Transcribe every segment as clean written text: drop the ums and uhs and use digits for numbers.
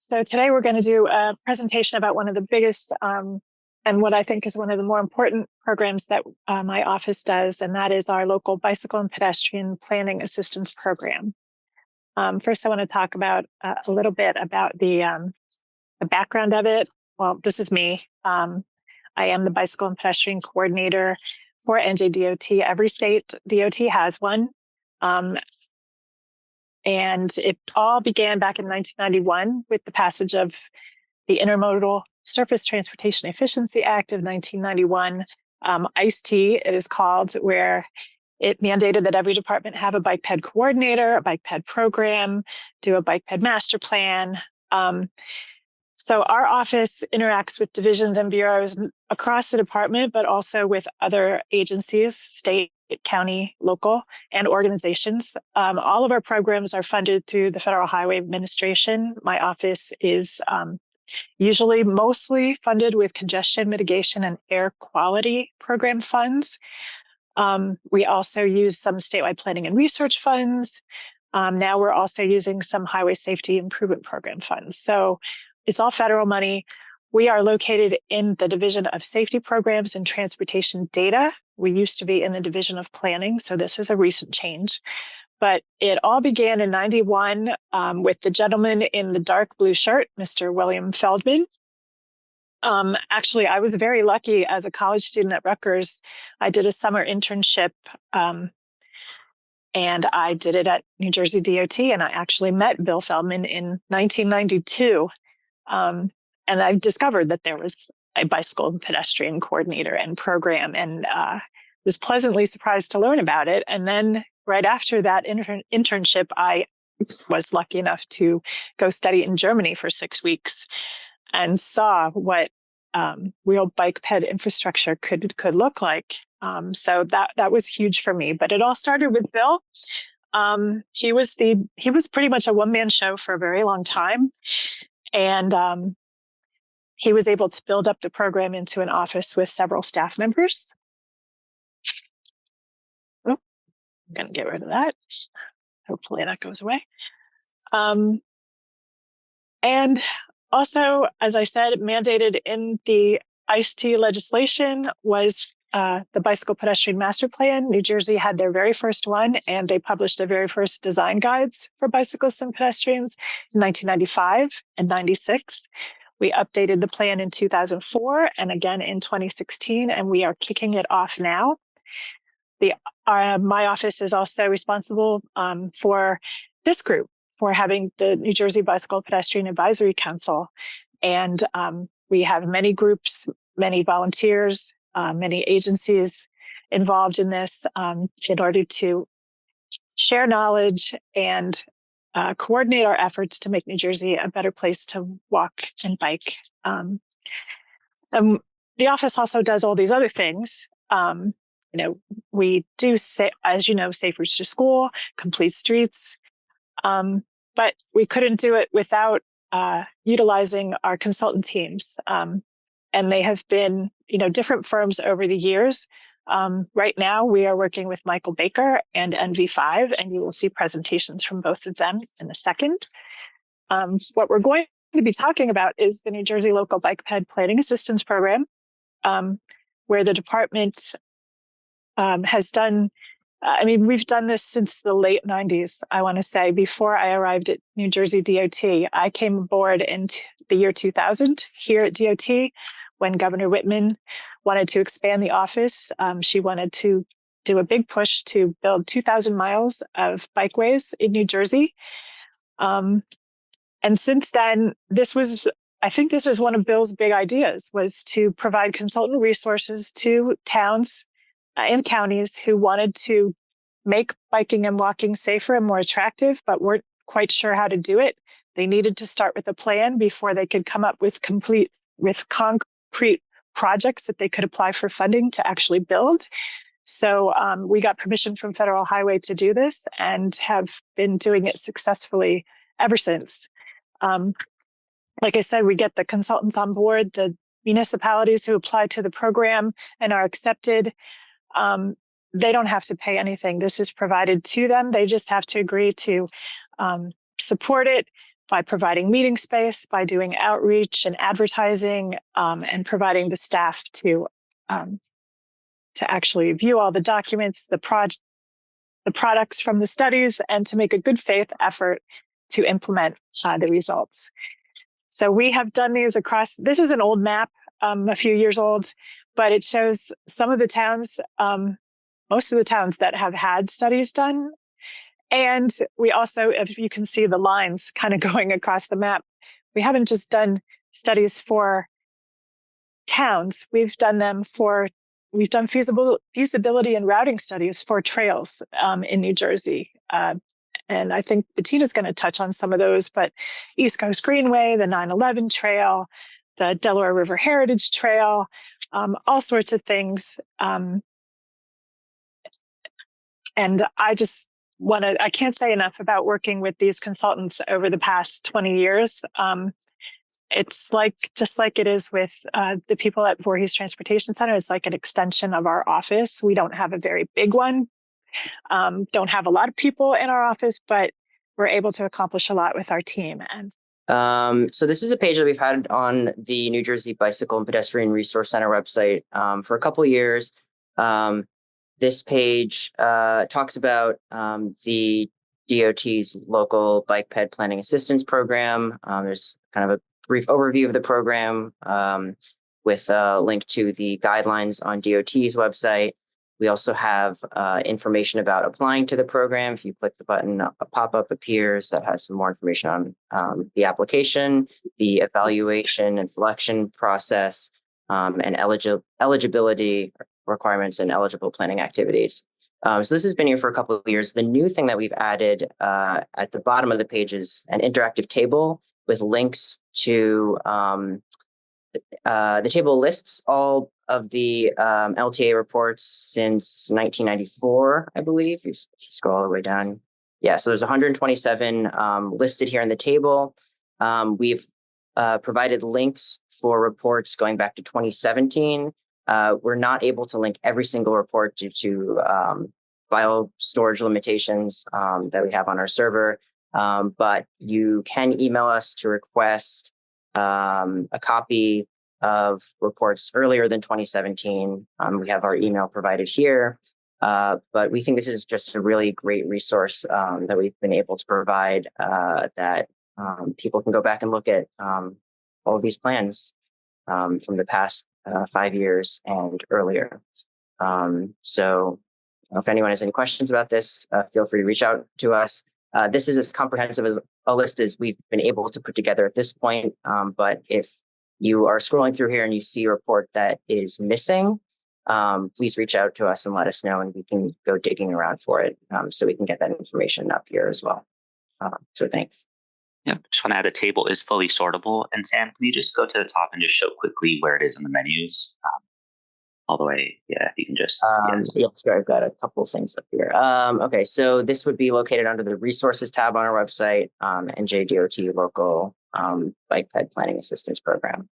So today we're going to do a presentation about one of the biggest and what I think is one of the more important programs that my office does, and that is our local bicycle and pedestrian planning assistance program. First, I want to talk about a little bit about the background of it. Well, this is me. I am the bicycle and pedestrian coordinator for NJDOT. Every state DOT has one. And it all began back in 1991 with the passage of the Intermodal Surface Transportation Efficiency Act of 1991, ICE-T, it is called, where it mandated that every department have a bike ped coordinator, a bike ped program, do a bike ped master plan. So our office interacts with divisions and bureaus across the department, but also with other agencies, state, county, local, and organizations. All of our programs are funded through the Federal Highway Administration. My office is usually mostly funded with congestion mitigation and air quality program funds. We also use some statewide planning and research funds. Now we're also using some highway safety improvement program funds. So it's all federal money. We are located in the Division of Safety Programs and Transportation Data. We used to be in the Division of Planning, so this is a recent change. But it all began in 91 with the gentleman in the dark blue shirt, Mr. William Feldman. Actually, I was very lucky as a college student at Rutgers. I did a summer internship and I did it at New Jersey DOT, and I actually met Bill Feldman in 1992. And I discovered that there was a bicycle and pedestrian coordinator and program, and was pleasantly surprised to learn about it. And then right after that internship, I was lucky enough to go study in Germany for 6 weeks and saw what real bike ped infrastructure could look like. So that was huge for me. But it all started with Bill. He was pretty much a one-man show for a very long time. And he was able to build up the program into an office with several staff members. Oh, I'm going to get rid of that. Hopefully that goes away. And also, as I said, mandated in the ICE-T legislation was the Bicycle Pedestrian Master Plan. New Jersey had their very first one, and they published their very first design guides for bicyclists and pedestrians in 1995 and 96. We updated the plan in 2004 and again in 2016, and we are kicking it off now. My office is also responsible for this group, for having the New Jersey Bicycle Pedestrian Advisory Council. And we have many groups, many volunteers, many agencies involved in this in order to share knowledge and coordinate our efforts to make New Jersey a better place to walk and bike. The office also does all these other things. We do, as you know, Safe Routes to School, Complete Streets, but we couldn't do it without utilizing our consultant teams. And they have been, different firms over the years. Right now, we are working with Michael Baker and NV5, and you will see presentations from both of them in a second. What we're going to be talking about is the New Jersey Local Bike Ped Planning Assistance Program, where the department has done, we've done this since the late 90s, I want to say. Before I arrived at New Jersey DOT, I came aboard in the year 2000 here at DOT when Governor Whitman wanted to expand the office. She wanted to do a big push to build 2,000 miles of bikeways in New Jersey. And since then, I think this is one of Bill's big ideas, was to provide consultant resources to towns and counties who wanted to make biking and walking safer and more attractive, but weren't quite sure how to do it. They needed to start with a plan before they could come up with concrete projects that they could apply for funding to actually build. So we got permission from Federal Highway to do this and have been doing it successfully ever since. Like I said, we get the consultants on board, the municipalities who apply to the program and are accepted. They don't have to pay anything. This is provided to them. They just have to agree to support it. by providing meeting space, by doing outreach and advertising, and providing the staff to actually view all the documents, the products from the studies, and to make a good faith effort to implement the results. So we have done these across, this is an old map, a few years old, but it shows some of the towns, most of the towns that have had studies done. And we also, if you can see the lines kind of going across the map, we haven't just done studies for towns, we've done feasibility and routing studies for trails in New Jersey. And I think Bettina's going to touch on some of those, but East Coast Greenway, the 9/11 Trail, the Delaware River Heritage Trail, all sorts of things. And I can't say enough about working with these consultants over the past 20 years. It's just like it is with the people at Voorhees Transportation Center. It's like an extension of our office. We don't have a very big one, don't have a lot of people in our office, but we're able to accomplish a lot with our team. And so this is a page that we've had on the New Jersey Bicycle and Pedestrian Resource Center website for a couple of years. This page talks about the DOT's local bike ped planning assistance program. There's kind of a brief overview of the program with a link to the guidelines on DOT's website. We also have information about applying to the program. If you click the button, a pop-up appears that has some more information on the application, the evaluation and selection process, and eligibility requirements and eligible planning activities. So this has been here for a couple of years. The new thing that we've added at the bottom of the page is an interactive table with links to the table lists all of the LTA reports since 1994, I believe. You scroll all the way down. Yeah, so there's 127 listed here in the table. We've provided links for reports going back to 2017. We're not able to link every single report due to file storage limitations that we have on our server, but you can email us to request a copy of reports earlier than 2017. We have our email provided here, but we think this is just a really great resource that we've been able to provide that people can go back and look at all of these plans from the past 5 years and earlier. So if anyone has any questions about this, feel free to reach out to us. This is as comprehensive as a list as we've been able to put together at this point. But if you are scrolling through here and you see a report that is missing, please reach out to us and let us know, and we can go digging around for it so we can get that information up here as well. So thanks. Yeah, just want to add, the table is fully sortable. And Sam, can you just go to the top and just show quickly where it is in the menus? All the way, yeah, you can just... Yeah, sorry, I've got a couple of things up here. Okay, so this would be located under the resources tab on our website, NJDOT local bike ped planning assistance program.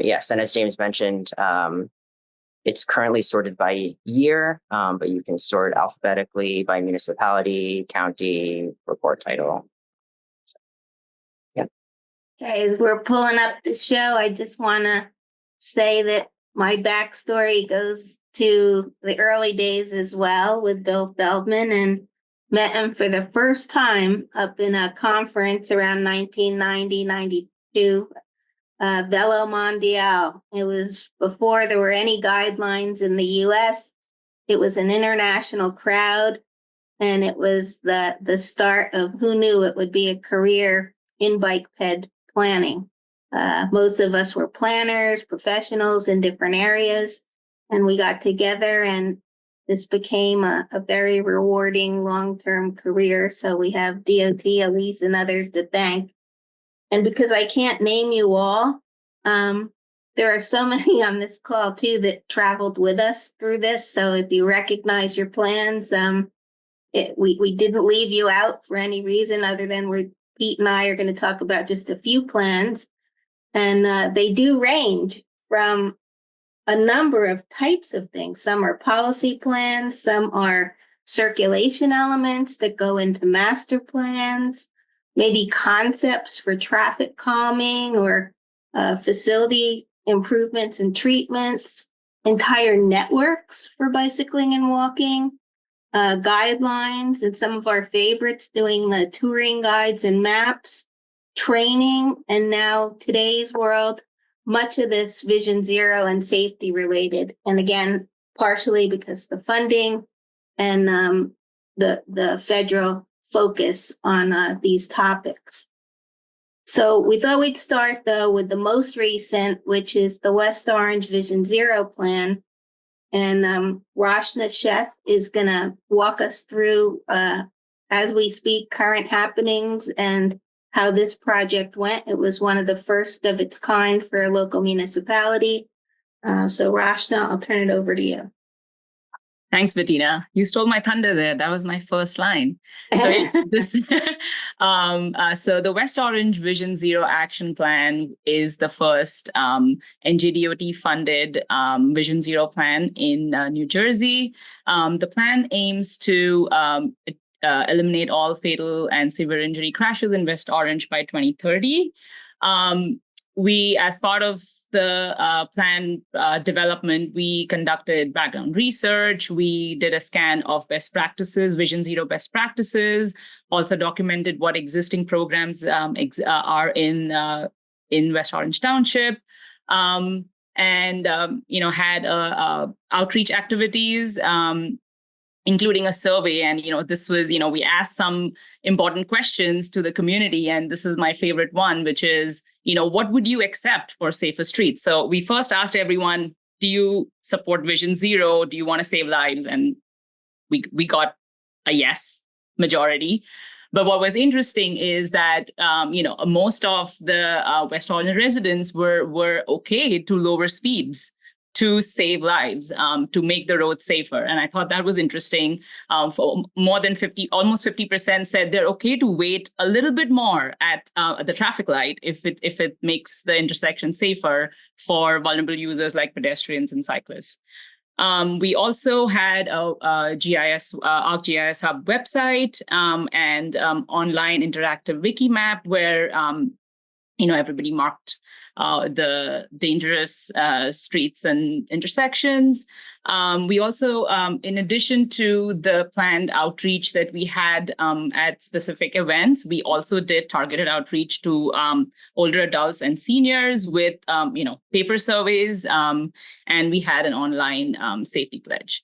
Yes, and as James mentioned, it's currently sorted by year, but you can sort alphabetically by municipality, county, report title. So, yeah. Okay, as we're pulling up the show, I just want to say that my backstory goes to the early days as well with Bill Feldman, and met him for the first time up in a conference around 1990, 92, Velo Mondial. It was before there were any guidelines in the US. It was an international crowd, and it was the start of who knew it would be a career in bike ped planning. Most of us were planners, professionals in different areas, and we got together, and this became a very rewarding long-term career. So we have DOT, Elise, and others to thank. And because I can't name you all, there are so many on this call too that traveled with us through this. So if you recognize your plans, we didn't leave you out for any reason other than Pete and I are going to talk about just a few plans. And they do range from a number of types of things. Some are policy plans, some are circulation elements that go into master plans. maybe concepts for traffic calming or facility improvements and treatments, entire networks for bicycling and walking, guidelines, and some of our favorites doing the touring guides and maps, training, and now today's world, much of this Vision Zero and safety related. And again, partially because the funding and the federal focus on these topics. So we thought we'd start though with the most recent, which is the West Orange Vision Zero plan. And Rashna Sheth is going to walk us through, as we speak, current happenings and how this project went. It was one of the first of its kind for a local municipality. So Rashna, I'll turn it over to you. Thanks, Bettina. You stole my thunder there. That was my first line. So so the West Orange Vision Zero Action Plan is the first NJDOT funded Vision Zero plan in New Jersey. The plan aims to eliminate all fatal and severe injury crashes in West Orange by 2030. We, as part of the plan development, we conducted background research. We did a scan of best practices, Vision Zero best practices, also documented what existing programs are in West Orange Township, and had outreach activities, including a survey. And, this was, we asked some important questions to the community. And this is my favorite one, which is, what would you accept for safer streets? So we first asked everyone, do you support Vision Zero? Do you want to save lives? And we got a yes majority. But what was interesting is that, most of the West Orange residents were okay to lower speeds to save lives, to make the roads safer. And I thought that was interesting. For more than almost 50% said they're okay to wait a little bit more at the traffic light if it makes the intersection safer for vulnerable users like pedestrians and cyclists. We also had a ArcGIS Hub website and online interactive wiki map where everybody marked the dangerous streets and intersections. We also, in addition to the planned outreach that we had at specific events, we also did targeted outreach to older adults and seniors with, paper surveys, and we had an online safety pledge.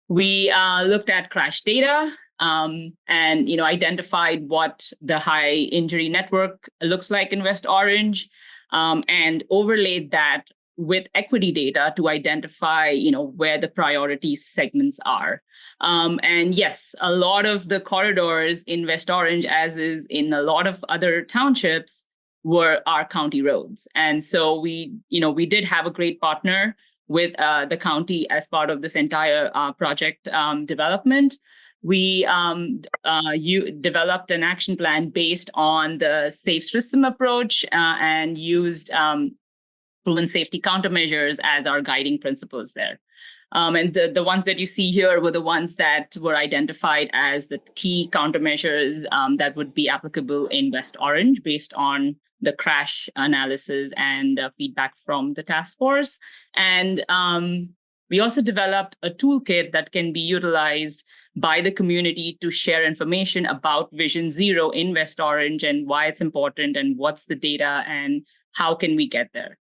We looked at crash data. And identified what the high injury network looks like in West Orange, and overlaid that with equity data to identify, where the priority segments are. And yes, a lot of the corridors in West Orange, as is in a lot of other townships, were our county roads. And so we did have a great partner with the county as part of this entire project development. We developed an action plan based on the SAFE system approach and used proven safety countermeasures as our guiding principles there. And the ones that you see here were the ones that were identified as the key countermeasures that would be applicable in West Orange based on the crash analysis and feedback from the task force. And we also developed a toolkit that can be utilized by the community to share information about Vision Zero in West Orange and why it's important and what's the data and how can we get there.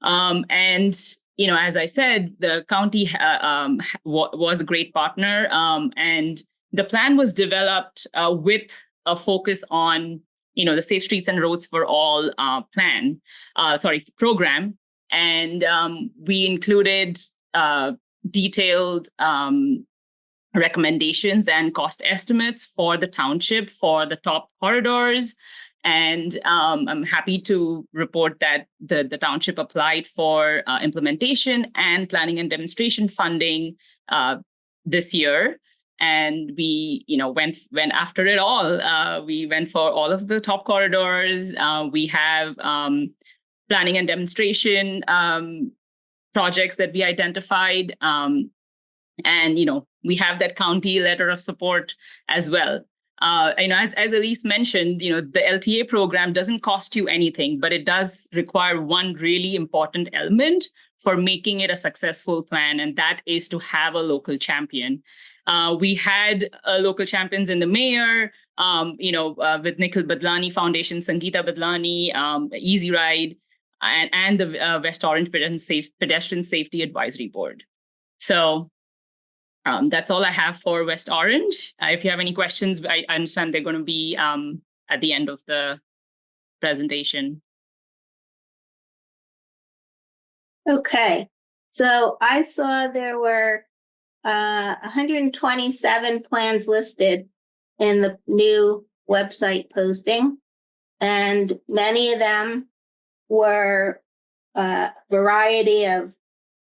And, as I said, the county was a great partner, and the plan was developed with a focus on, the Safe Streets and Roads for All program. And we included detailed recommendations and cost estimates for the township for the top corridors. And I'm happy to report that the township applied for implementation and planning and demonstration funding this year. And we, went after it all. We went for all of the top corridors. We have planning and demonstration projects that we identified. And, we have that county letter of support as well. as Elise mentioned, the LTA program doesn't cost you anything, but it does require one really important element for making it a successful plan, and that is to have a local champion. We had local champions in the mayor, with Nikhil Badlani Foundation, Sangeeta Badlani, Easy Ride, and the West Orange Pedestrian Safety Advisory Board. So that's all I have for West Orange. If you have any questions, I understand they're going to be at the end of the presentation. Okay, so I saw there were 127 plans listed in the new website posting, and many of them were a variety of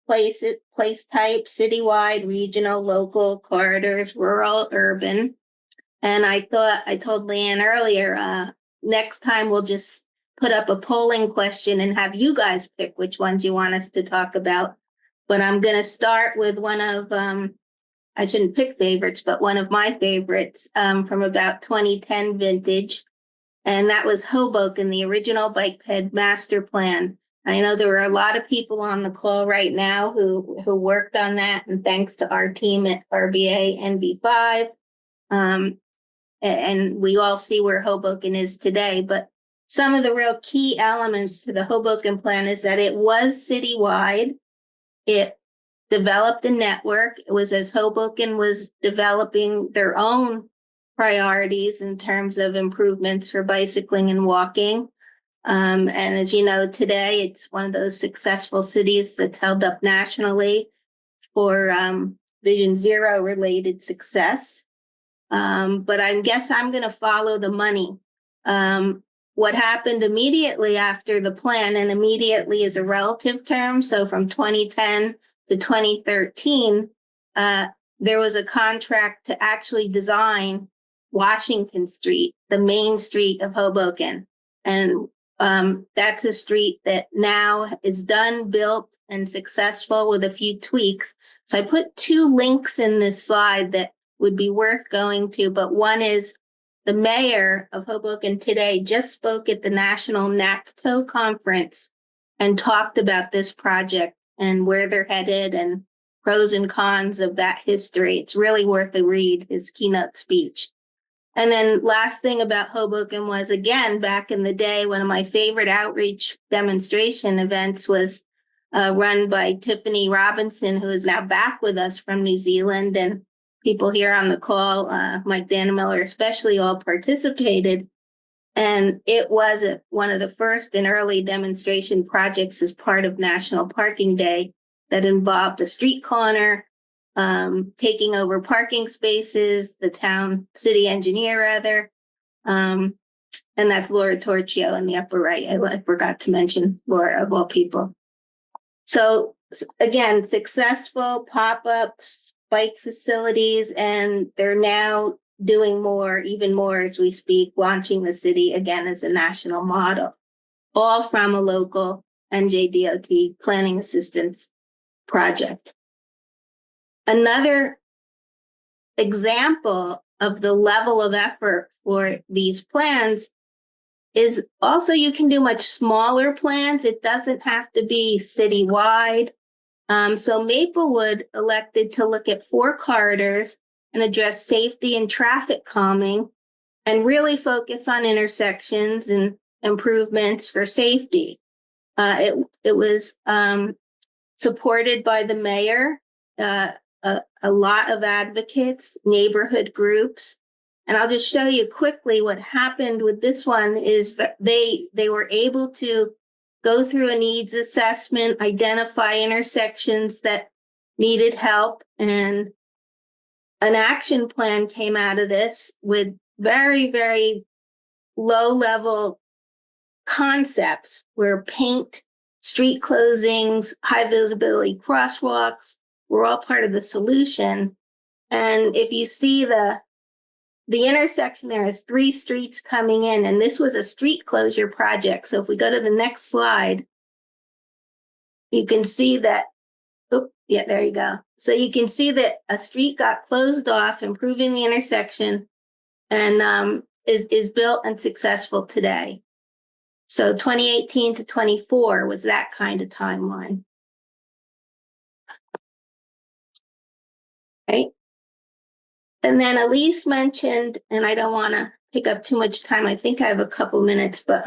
place type, citywide, regional, local, corridors, rural, urban. And I told Leanne earlier, next time we'll just put up a polling question and have you guys pick which ones you want us to talk about. But I'm going to start with one of, I shouldn't pick favorites, but one of my favorites from about 2010 vintage. And that was Hoboken, the original bike ped master plan. I know there were a lot of people on the call right now who worked on that, and thanks to our team at RBA NB5. And we all see where Hoboken is today. But some of the real key elements to the Hoboken plan is that it was citywide. It developed a network. It was as Hoboken was developing their own priorities in terms of improvements for bicycling and walking. And as you know, today it's one of those successful cities that's held up nationally for Vision Zero related success. But I guess I'm going to follow the money. What happened immediately after the plan, and immediately is a relative term, so from 2010 to 2013, there was a contract to actually design Washington Street, the main street of Hoboken. And that's a street that now is done, built, and successful with a few tweaks. So I put two links in this slide that would be worth going to, but one is the mayor of Hoboken today just spoke at the National NACTO conference and talked about this project and where they're headed and pros and cons of that history. It's really worth a read, his keynote speech. And then last thing about Hoboken was, again, back in the day, one of my favorite outreach demonstration events was run by Tiffany Robinson, who is now back with us from New Zealand. And people here on the call, Mike Dannemiller especially, all participated. And it was one of the first and early demonstration projects as part of National Parking Day that involved a street corner, taking over parking spaces, the city engineer rather. And that's Laura Torchio in the upper right. I forgot to mention Laura, of all people. So again, successful pop-ups, bike facilities, and they're now doing more, even more as we speak, launching the city again as a national model, all from a local NJDOT planning assistance project. Another example of the level of effort for these plans is also you can do much smaller plans. It doesn't have to be citywide. So Maplewood elected to look at 4 corridors and address safety and traffic calming and really focus on intersections and improvements for safety. It was supported by the mayor, a lot of advocates, neighborhood groups. And I'll just show you quickly what happened with this one is they were able to go through a needs assessment, identify intersections that needed help, and an action plan came out of this with very, very low-level concepts where paint, street closings, high visibility crosswalks were all part of the solution. And if you see the intersection, there is 3 streets coming in, and this was a street closure project. So if we go to the next slide, you can see that, there you go. So you can see that a street got closed off, improving the intersection, and is built and successful today. So 2018 to 24 was that kind of timeline. Right. And then Elise mentioned, and I don't want to take up too much time. I think I have a couple minutes, but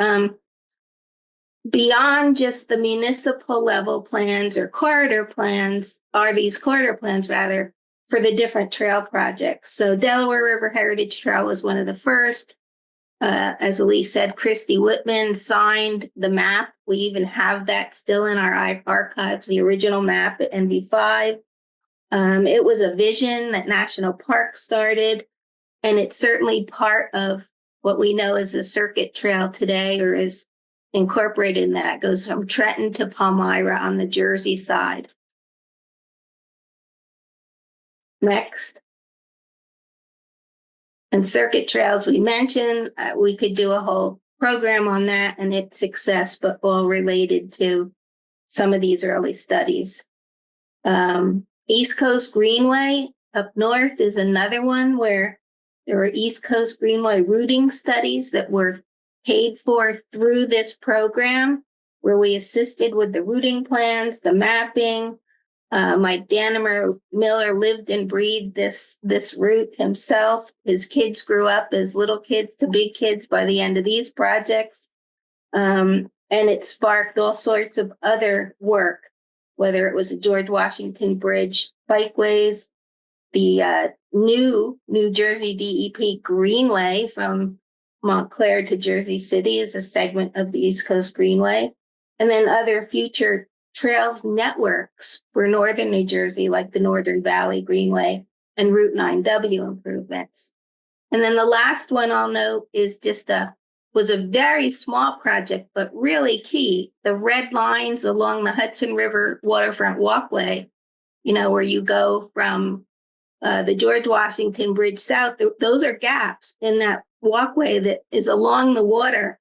beyond just the municipal level plans or corridor plans, are these corridor plans rather for the different trail projects. So Delaware River Heritage Trail was one of the first. As Elise said, Christy Whitman signed the map. We even have that still in our archives, the original map at NV5. It was a vision that National Park started, and it's certainly part of what we know as a circuit trail today, or is incorporated in that. It goes from Trenton to Palmyra on the Jersey side. Next. And circuit trails, we mentioned, we could do a whole program on that and its success, but all related to some of these early studies. East Coast Greenway up north is another one where there were East Coast Greenway routing studies that were paid for through this program, where we assisted with the routing plans, the mapping. Mike Danimer Miller lived and breathed this route himself. His kids grew up as little kids to big kids by the end of these projects. And it sparked all sorts of other work, whether it was a George Washington Bridge bikeways, the new New Jersey DEP Greenway from Montclair to Jersey City is a segment of the East Coast Greenway, and then other future trails networks for northern New Jersey, like the Northern Valley Greenway and Route 9W improvements. And then the last one I'll note is was a very small project, but really key. The red lines along the Hudson River waterfront walkway, where you go from the George Washington Bridge south, those are gaps in that walkway that is along the water.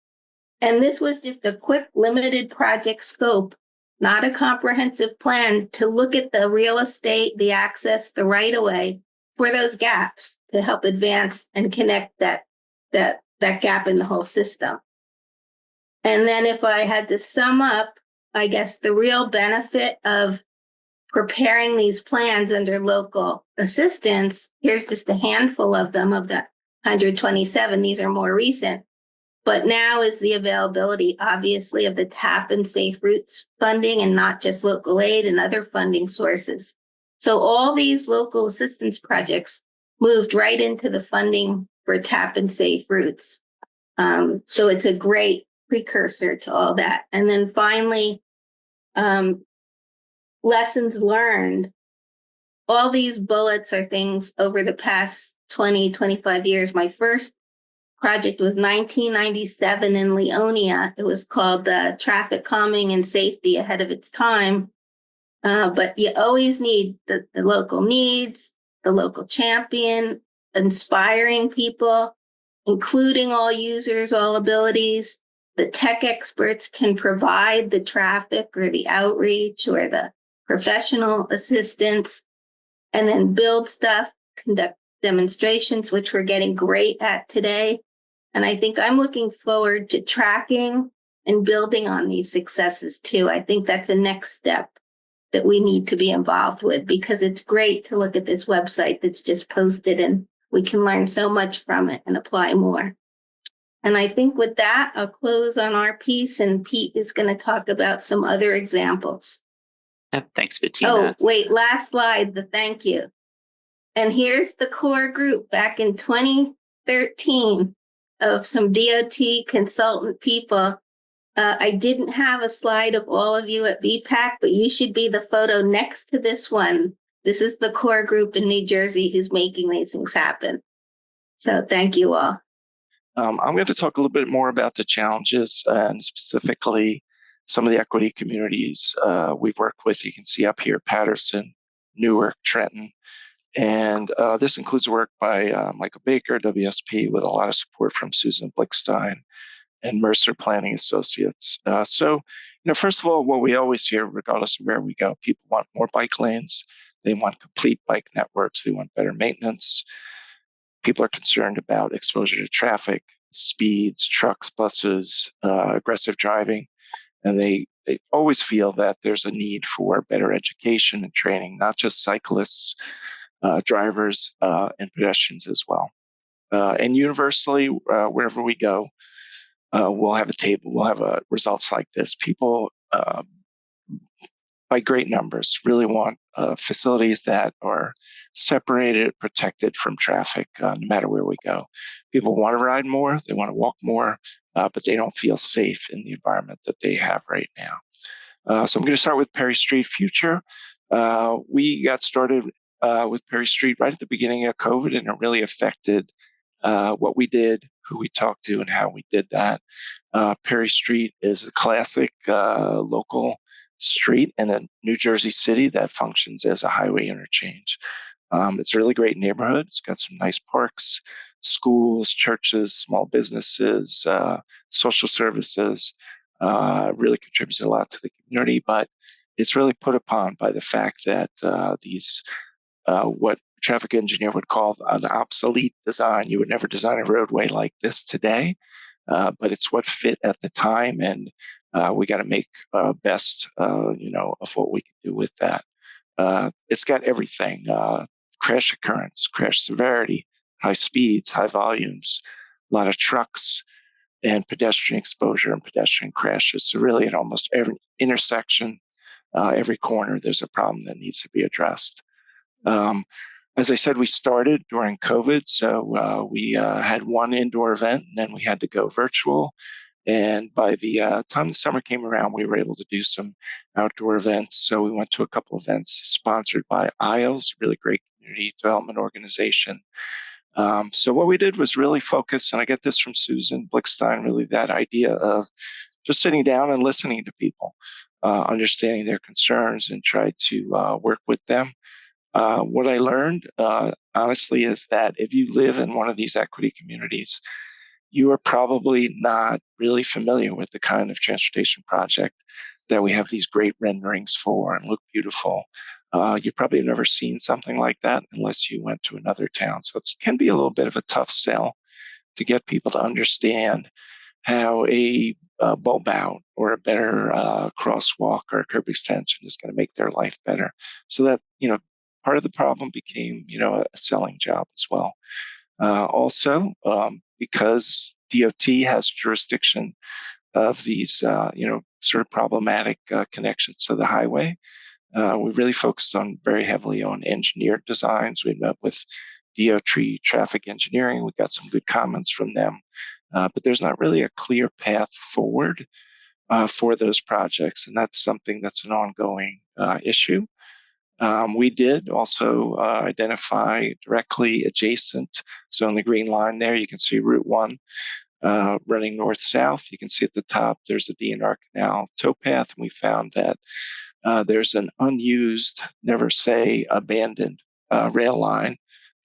And this was just a quick, limited project scope, not a comprehensive plan, to look at the real estate, the access, the right-of-way for those gaps to help advance and connect that gap in the whole system. And then if I had to sum up, I guess the real benefit of preparing these plans under local assistance, here's just a handful of them, of the 127. These are more recent. But now is the availability, obviously, of the TAP and Safe Routes funding, and not just local aid and other funding sources. So all these local assistance projects moved right into the funding for TAP and Safe Routes. So it's a great precursor to all that. And then finally, lessons learned. All these bullets are things over the past 20, 25 years. My first project was 1997 in Leonia. It was called Traffic Calming and Safety Ahead of Its Time. But you always need the local needs, the local champion, inspiring people, including all users, all abilities. The tech experts can provide the traffic or the outreach or the professional assistance, and then build stuff, conduct demonstrations, which we're getting great at today. And I think I'm looking forward to tracking and building on these successes too. I think that's a next step that we need to be involved with, because it's great to look at this website that's just posted and we can learn so much from it and apply more. And I think with that, I'll close on our piece, and Pete is going to talk about some other examples. Yep, thanks, Bettina. Oh, wait, last slide, the thank you. And here's the core group back in 2013 of some DOT consultant people. I didn't have a slide of all of you at VPAC, but you should be the photo next to this one. This is the core group in New Jersey who's making these things happen. So thank you all. I'm going to talk a little bit more about the challenges and specifically some of the equity communities we've worked with. You can see up here, Patterson, Newark, Trenton. And this includes work by Michael Baker, WSP, with a lot of support from Susan Blickstein and Mercer Planning Associates. So, first of all, what we always hear, regardless of where we go, people want more bike lanes. They want complete bike networks. They want better maintenance. people are concerned about exposure to traffic, speeds, trucks, buses, aggressive driving, and they always feel that there's a need for better education and training, not just cyclists, drivers, and pedestrians as well. And universally, wherever we go, we'll have a table, we'll have results like this. People, by great numbers, really want facilities that are separated, protected from traffic, no matter where we go. People want to ride more, they want to walk more, but they don't feel safe in the environment that they have right now. So I'm going to start with Perry Street Future. We got started with Perry Street right at the beginning of COVID, and it really affected what we did, who we talked to, and how we did that. Perry Street is a classic local street in a New Jersey city that functions as a highway interchange. It's a really great neighborhood. It's got some nice parks, schools, churches, small businesses, social services. Really contributes a lot to the community, but it's really put upon by the fact that these what a traffic engineer would call an obsolete design. You would never design a roadway like this today, but it's what fit at the time, and we got to make best, of what we can do with that. It's got everything: crash occurrence, crash severity, high speeds, high volumes, a lot of trucks, and pedestrian exposure and pedestrian crashes. So really, at almost every intersection, every corner, there's a problem that needs to be addressed. As I said, we started during COVID, so we had one indoor event, and then we had to go virtual. And by the time the summer came around, we were able to do some outdoor events. So we went to a couple events sponsored by ISLES, really great community development organization. So what we did was really focus, and I get this from Susan Blickstein, really that idea of just sitting down and listening to people, understanding their concerns, and try to work with them. What I learned, honestly, is that if you live in one of these equity communities, you are probably not really familiar with the kind of transportation project that we have these great renderings for and look beautiful. You probably have never seen something like that unless you went to another town. So it can be a little bit of a tough sell to get people to understand how a bulb out or a better crosswalk or a curb extension is going to make their life better. So that, part of the problem became, a selling job as well. Also, because DOT has jurisdiction of these, sort of problematic connections to the highway, we really focused on very heavily on engineered designs. We met with DOT traffic engineering. We got some good comments from them, but there's not really a clear path forward for those projects, and that's something that's an ongoing issue. We did also identify directly adjacent. So on the green line there, you can see Route 1 running north-south. You can see at the top, there's a DNR Canal towpath. And we found that there's an unused, never say abandoned rail line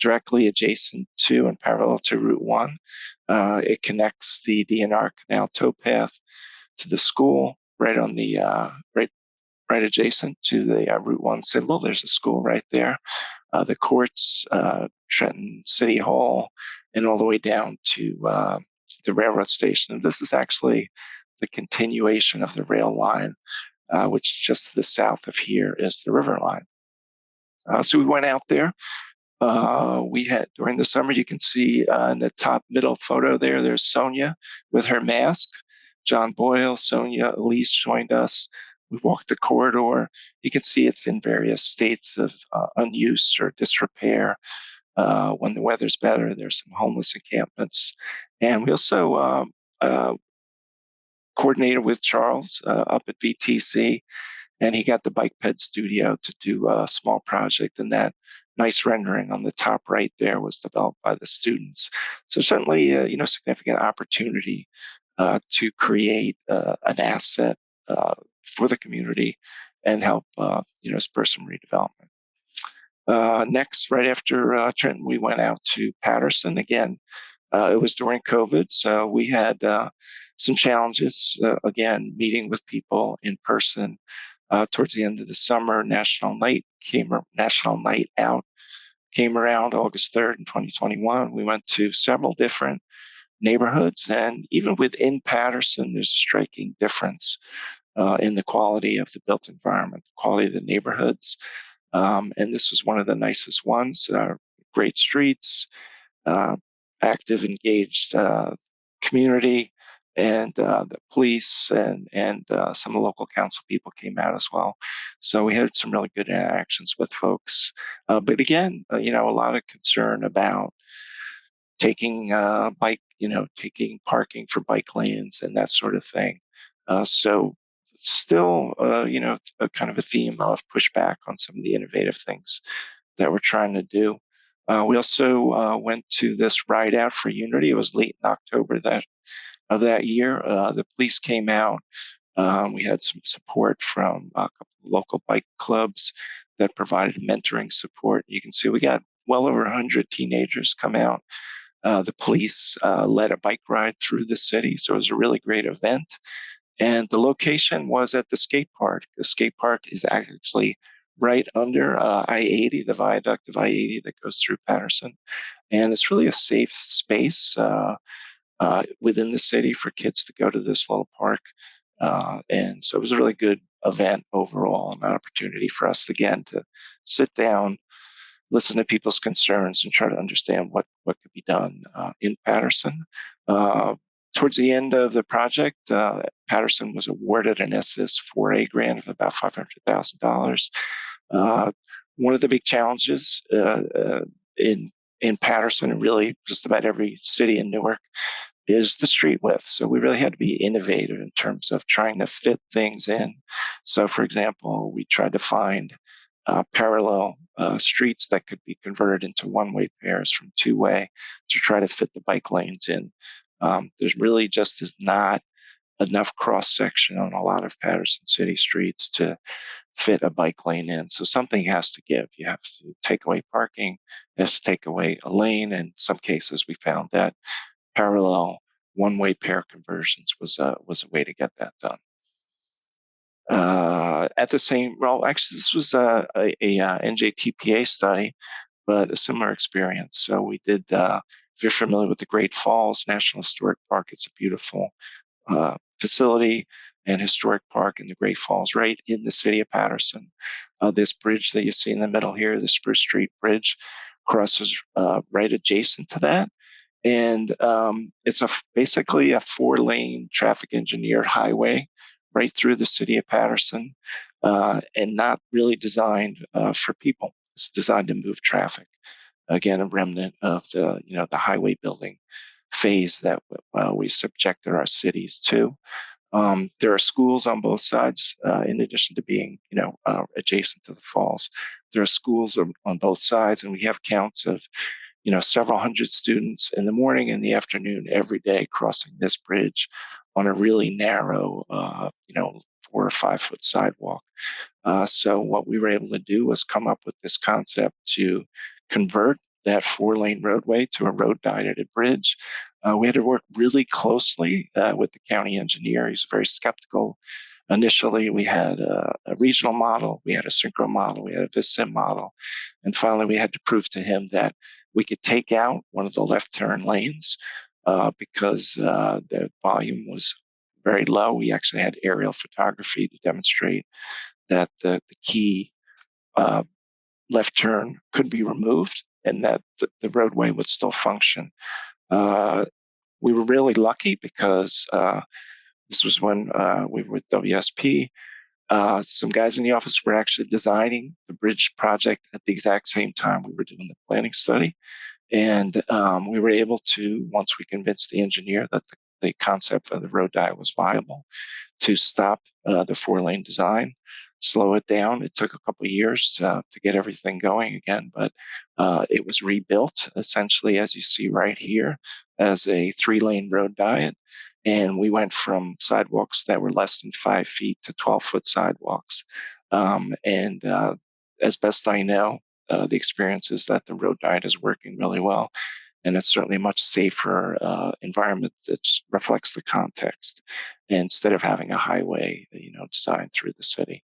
directly adjacent to and parallel to Route 1. It connects the DNR Canal towpath to the school right on the right adjacent to the Route 1 symbol. There's a school right there. The courts, Trenton City Hall, and all the way down to the railroad station. And this is actually the continuation of the rail line, which just to the south of here is the river line. So we went out there. We had, during the summer, you can see in the top middle photo there's Sonia with her mask. John Boyle, Sonia, Elise joined us. We walked the corridor. You can see it's in various states of unuse or disrepair. When the weather's better, there's some homeless encampments. And we also coordinated with Charles up at VTC, and he got the Bike Ped Studio to do a small project. And that nice rendering on the top right there was developed by the students. So certainly, significant opportunity to create an asset for the community and help, spur some redevelopment. Next, right after Trenton, we went out to Patterson. Again, it was during COVID, so we had some challenges, again, meeting with people in person. Towards the end of the summer, National Night Out came around August 3rd in 2021, we went to several different neighborhoods, and even within Patterson, there's a striking difference in the quality of the built environment, the quality of the neighborhoods. And this was one of the nicest ones. Great streets, active, engaged community, and the police and some of the local council people came out as well. So we had some really good interactions with folks. But again, a lot of concern about taking taking parking for bike lanes and that sort of thing. So still, it's a kind of a theme of pushback on some of the innovative things that we're trying to do. We also went to this Ride Out for Unity. It was late in October of that year. The police came out. We had some support from a couple of local bike clubs that provided mentoring support. You can see we got well over 100 teenagers come out. The police led a bike ride through the city, so it was a really great event. And the location was at the skate park. The skate park is actually right under I-80, the viaduct of I-80 that goes through Patterson. And it's really a safe space within the city for kids to go to this little park. And so it was a really good event overall, an opportunity for us, again, to sit down, listen to people's concerns, and try to understand what could be done in Patterson. Towards the end of the project, Patterson was awarded an SS4A grant of about $500,000. One of the big challenges in Patterson, and really just about every city in Newark, is the street width. So we really had to be innovative in terms of trying to fit things in. So, for example, we tried to find parallel streets that could be converted into one-way pairs from two-way to try to fit the bike lanes in. There's really just is not enough cross-section on a lot of Patterson City streets to fit a bike lane in. So something has to give. You have to take away parking, you have to take away a lane. In some cases, we found that parallel one-way pair conversions was a way to get that done. Actually, this was a NJTPA study, but a similar experience. So we did, if you're familiar with the Great Falls National Historic Park, it's a beautiful facility and historic park in the Great Falls, right in the city of Patterson. This bridge that you see in the middle here, the Spruce Street Bridge, crosses right adjacent to that. And it's basically a 4-lane traffic engineered highway right through the city of Patterson, and not really designed for people. It's designed to move traffic. Again, a remnant of the highway building phase that we subjected our cities to. There are schools on both sides, in addition to being adjacent to the falls. There are schools on both sides, and we have counts of several hundred students in the morning and the afternoon every day crossing this bridge on a really narrow, 4 or 5 foot sidewalk. So what we were able to do was come up with this concept to convert that 4-lane roadway to a road-guided bridge. We had to work really closely with the county engineer. He's very skeptical. Initially, we had a regional model, we had a synchro model, we had a VisSim model, and finally we had to prove to him that we could take out one of the left turn lanes because the volume was very low. We actually had aerial photography to demonstrate that the key left turn could be removed and that the roadway would still function. We were really lucky because this was when we were with WSP. Some guys in the office were actually designing the bridge project at the exact same time we were doing the planning study. And we were able to, once we convinced the engineer that the concept of the road diet was viable, to stop the 4-lane design, slow it down. It took a couple of years to get everything going again, but it was rebuilt essentially, as you see right here, as a 3-lane road diet. And we went from sidewalks that were less than 5 feet to 12-foot sidewalks. And as best I know, the experience is that the road diet is working really well. And it's certainly a much safer environment that reflects the context instead of having a highway, designed through the city.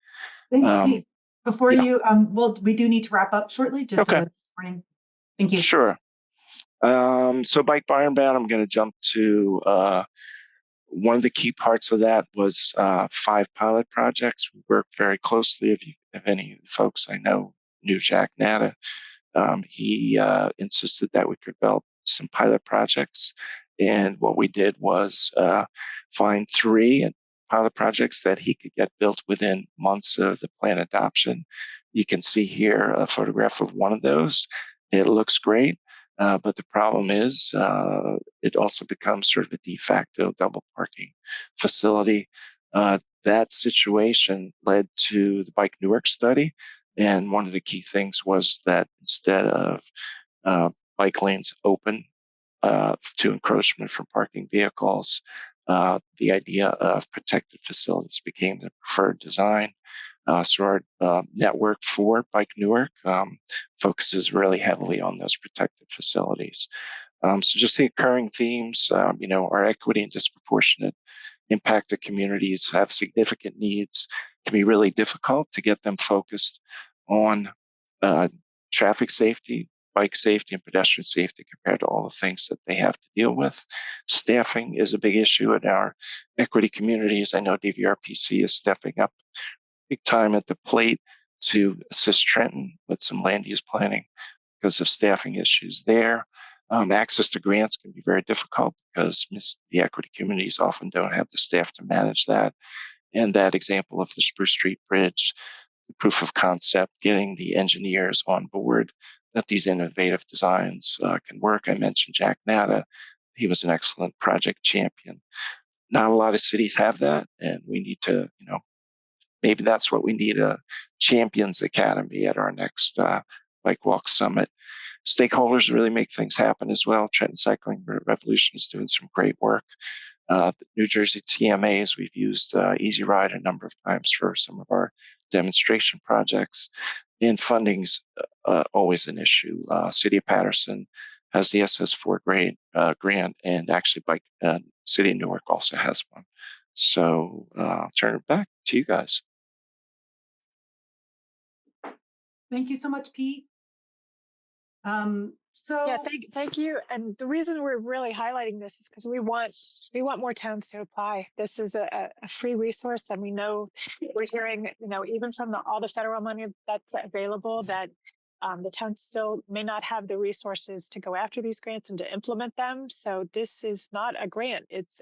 Before you, we do need to wrap up shortly. Just okay. Morning. Thank you. Sure. So bike Ironbound, I'm going to jump to one of the key parts of that was 5 pilot projects. We worked very closely. If any folks I know knew Jack Natta, he insisted that we could develop some pilot projects. And what we did was find 3 pilot projects that he could get built within months of the plan adoption. You can see here a photograph of one of those. It looks great. But the problem is it also becomes sort of a de facto double parking facility. That situation led to the Bike Newark study. And one of the key things was that instead of bike lanes open to encroachment from parking vehicles, the idea of protected facilities became the preferred design. So our network for Bike Newark focuses really heavily on those protected facilities. So just the occurring themes, our equity and disproportionate impact of communities have significant needs. It can be really difficult to get them focused on traffic safety, bike safety, and pedestrian safety compared to all the things that they have to deal with. Staffing is a big issue in our equity communities. I know DVRPC is stepping up big time at the plate to assist Trenton with some land use planning because of staffing issues there. Access to grants can be very difficult because the equity communities often don't have the staff to manage that. And that example of the Spruce Street Bridge, the proof of concept, getting the engineers on board that these innovative designs can work. I mentioned Jack Natta. He was an excellent project champion. Not a lot of cities have that, and we need to, maybe that's what we need, a Champions Academy at our next Bike Walk Summit. Stakeholders really make things happen as well. Trenton Cycling Revolution is doing some great work. New Jersey TMAs, we've used Easy Ride a number of times for some of our demonstration projects. And funding's always an issue. City of Paterson has the SS4 grant, and actually City of Newark also has one. So I'll turn it back to you guys. Thank you so much, Pete. Yeah, thank you. And the reason we're really highlighting this is because we want more towns to apply. This is a free resource, and we know we're hearing, even from all the federal money that's available, that the towns still may not have the resources to go after these grants and to implement them. So this is not a grant; it's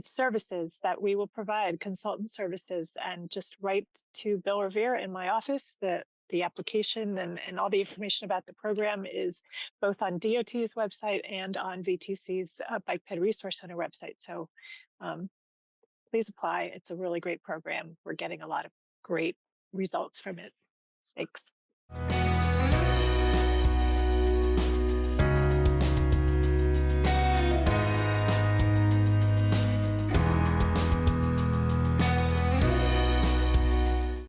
services that we will provide, consultant services, and just write to Bill Revere in my office. The application and all the information about the program is both on DOT's website and on VTC's Bike Ped Resource Center website. So please apply. It's a really great program. We're getting a lot of great results from it. Thanks.